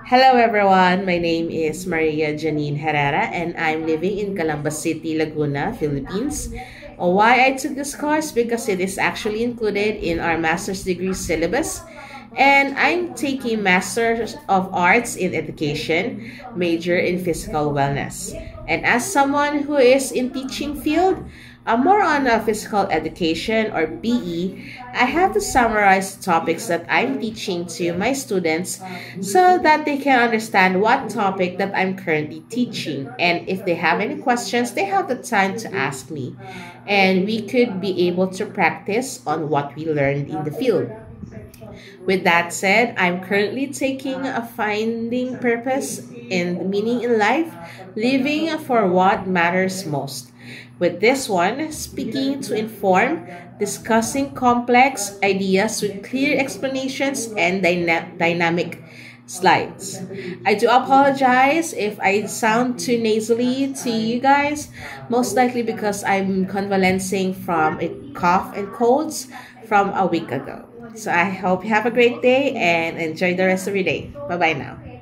Hello everyone, my name is Maria Janine Herrera and I'm living in Calamba City, Laguna, Philippines. Why I took this course? Because it is actually included in our master's degree syllabus and I'm taking Master's of Arts in Education, major in Physical Wellness. And as someone who is in teaching field, more on physical education or PE, I have to summarize the topics that I'm teaching to my students so that they can understand what topic that I'm currently teaching. And if they have any questions, they have the time to ask me. And we could be able to practice on what we learned in the field. With that said, I'm currently taking a finding purpose and meaning in life, living for what matters most. With this one, speaking to inform, discussing complex ideas with clear explanations and dynamic slides. I do apologize if I sound too nasally to you guys, most likely because I'm convalescing from a cough and colds from a week ago. So I hope you have a great day and enjoy the rest of your day. Bye bye now.